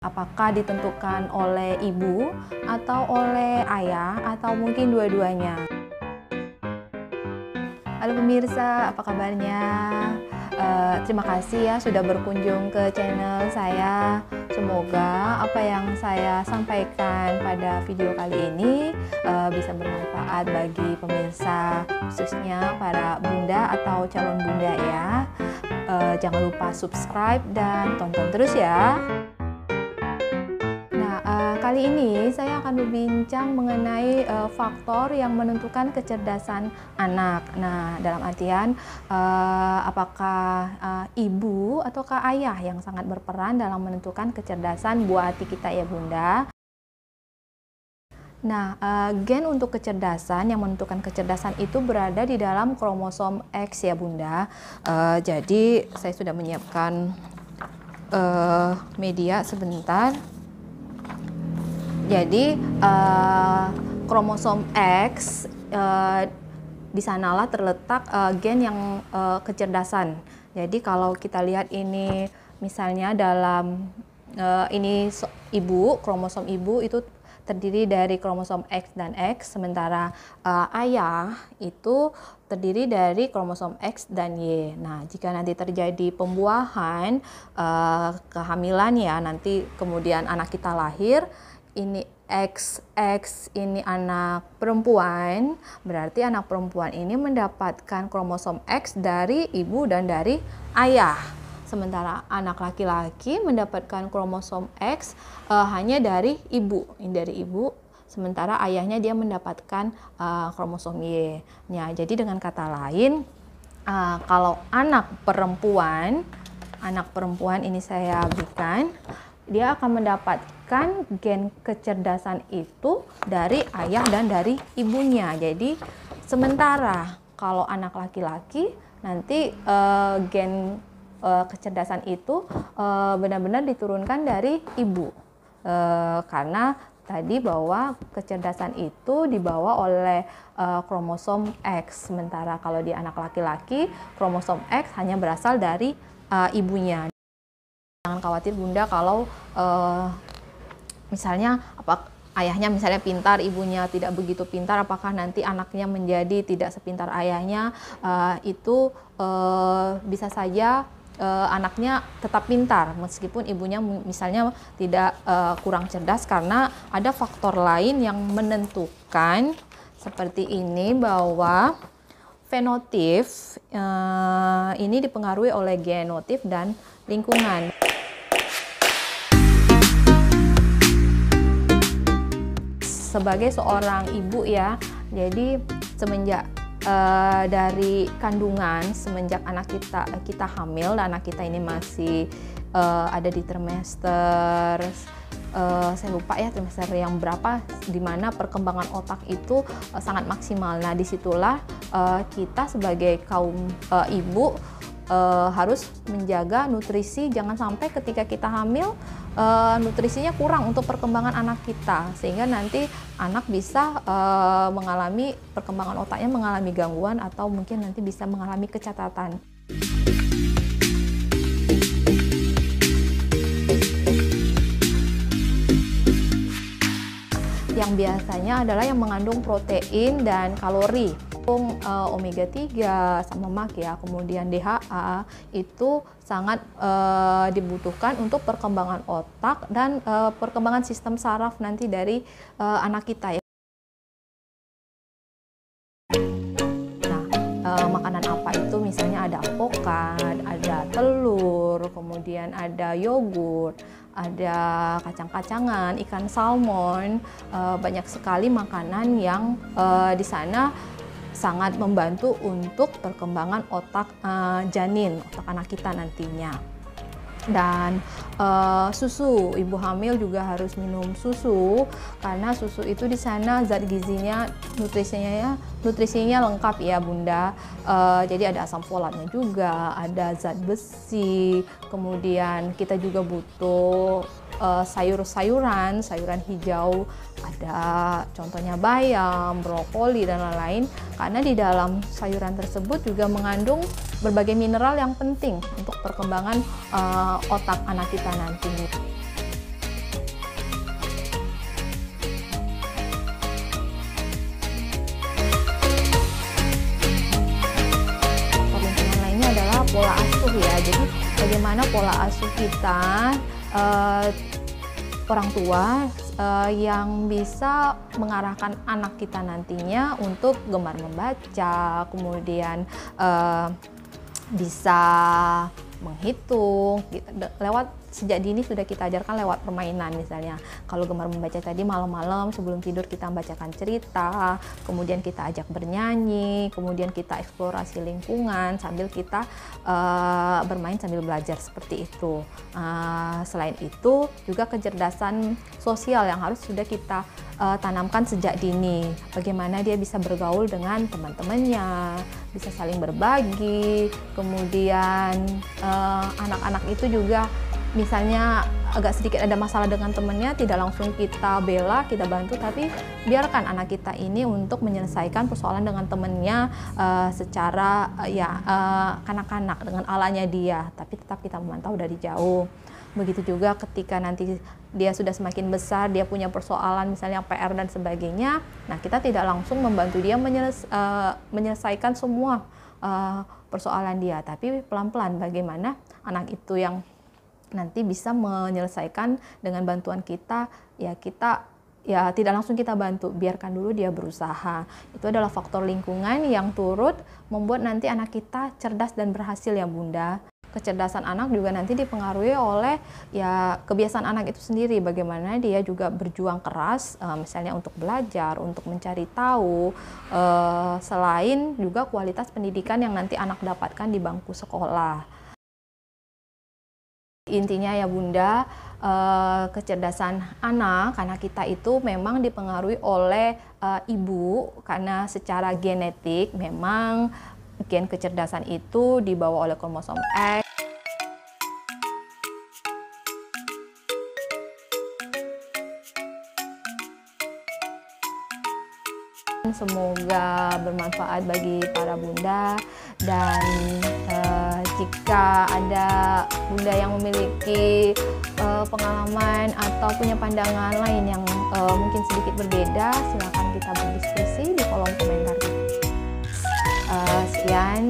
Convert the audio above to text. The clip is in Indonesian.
Apakah ditentukan oleh ibu atau oleh ayah atau mungkin dua-duanya? Halo pemirsa, apa kabarnya? Terima kasih ya sudah berkunjung ke channel saya. Semoga apa yang saya sampaikan pada video kali ini bisa bermanfaat bagi pemirsa, khususnya para bunda atau calon bunda ya. Jangan lupa subscribe dan tonton terus ya. Kali ini saya akan berbincang mengenai faktor yang menentukan kecerdasan anak. Nah, dalam artian apakah ibu ataukah ayah yang sangat berperan dalam menentukan kecerdasan buah hati kita ya Bunda. Nah, gen untuk kecerdasan yang menentukan kecerdasan itu berada di dalam kromosom X ya Bunda. Jadi saya sudah menyiapkan media sebentar. Jadi kromosom X di sanalah terletak gen yang kecerdasan. Jadi kalau kita lihat ini misalnya dalam ini ibu, kromosom ibu itu terdiri dari kromosom X dan X, sementara ayah itu terdiri dari kromosom X dan Y. Nah, jika nanti terjadi pembuahan, kehamilan ya, nanti kemudian anak kita lahir, ini XX, ini anak perempuan, berarti anak perempuan ini mendapatkan kromosom X dari ibu dan dari ayah. Sementara anak laki-laki mendapatkan kromosom X hanya dari ibu, sementara ayahnya dia mendapatkan kromosom Y. Ya, jadi dengan kata lain, kalau anak perempuan ini saya berikan, dia akan mendapatkan gen kecerdasan itu dari ayah dan dari ibunya. Jadi sementara kalau anak laki-laki nanti gen kecerdasan itu benar-benar diturunkan dari ibu, karena tadi bahwa kecerdasan itu dibawa oleh kromosom X, sementara kalau di anak laki-laki kromosom X hanya berasal dari ibunya. Jangan khawatir Bunda kalau misalnya ayahnya misalnya pintar, ibunya tidak begitu pintar, apakah nanti anaknya menjadi tidak sepintar ayahnya? Itu bisa saja anaknya tetap pintar meskipun ibunya misalnya tidak kurang cerdas, karena ada faktor lain yang menentukan seperti ini, bahwa fenotip ini dipengaruhi oleh genotip dan lingkungan. Sebagai seorang ibu ya, jadi semenjak dari kandungan, semenjak anak kita hamil dan anak kita ini masih ada di trimester, saya lupa ya trimester yang berapa, di mana perkembangan otak itu sangat maksimal. Nah, disitulah kita sebagai kaum ibu harus menjaga nutrisi, jangan sampai ketika kita hamil nutrisinya kurang untuk perkembangan anak kita, sehingga nanti anak bisa mengalami perkembangan otaknya mengalami gangguan atau mungkin nanti bisa mengalami kecacatan. Yang biasanya adalah yang mengandung protein dan kalori. Omega 3 sama mak ya, kemudian DHA itu sangat dibutuhkan untuk perkembangan otak dan perkembangan sistem saraf nanti dari anak kita ya. Nah, makanan apa itu? Misalnya ada alpukat, ada telur, kemudian ada yogurt, ada kacang-kacangan, ikan salmon, banyak sekali makanan yang di sana sangat membantu untuk perkembangan otak janin, otak anak kita nantinya. Dan susu, ibu hamil juga harus minum susu, karena susu itu di sana zat gizinya, nutrisinya lengkap ya Bunda. Jadi ada asam folatnya juga, ada zat besi, kemudian kita juga butuh sayuran hijau, ada contohnya bayam, brokoli dan lain-lain, karena di dalam sayuran tersebut juga mengandung berbagai mineral yang penting untuk perkembangan otak anak kita nanti. bagaimana pola asuh kita, orang tua yang bisa mengarahkan anak kita nantinya untuk gemar membaca, kemudian bisa menghitung lewat sejak dini sudah kita ajarkan lewat permainan. Misalnya kalau gemar membaca tadi, malam-malam sebelum tidur kita membacakan cerita, kemudian kita ajak bernyanyi, kemudian kita eksplorasi lingkungan sambil kita bermain sambil belajar, seperti itu. Selain itu juga kecerdasan sosial yang harus sudah kita tanamkan sejak dini. Bagaimana dia bisa bergaul dengan teman-temannya, bisa saling berbagi, kemudian anak-anak itu juga misalnya agak sedikit ada masalah dengan temannya, tidak langsung kita bela, kita bantu, tapi biarkan anak kita ini untuk menyelesaikan persoalan dengan temannya secara kanak-kanak dengan alanya dia, tapi tetap kita memantau dari jauh. Begitu juga ketika nanti dia sudah semakin besar, dia punya persoalan misalnya PR dan sebagainya, nah kita tidak langsung membantu dia menyelesaikan semua persoalan dia, tapi pelan-pelan bagaimana anak itu yang nanti bisa menyelesaikan dengan bantuan kita, kita tidak langsung kita bantu, biarkan dulu dia berusaha. Itu adalah faktor lingkungan yang turut membuat nanti anak kita cerdas dan berhasil ya Bunda. Kecerdasan anak juga nanti dipengaruhi oleh kebiasaan anak itu sendiri, bagaimana dia juga berjuang keras misalnya untuk belajar, untuk mencari tahu, selain juga kualitas pendidikan yang nanti anak dapatkan di bangku sekolah. Intinya ya Bunda, kecerdasan anak kita itu memang dipengaruhi oleh ibu, karena secara genetik memang gen kecerdasan itu dibawa oleh kromosom X. Semoga bermanfaat bagi para Bunda, dan jika ada Bunda yang memiliki pengalaman atau punya pandangan lain yang mungkin sedikit berbeda, silakan kita berdiskusi di kolom komentar. Sekian.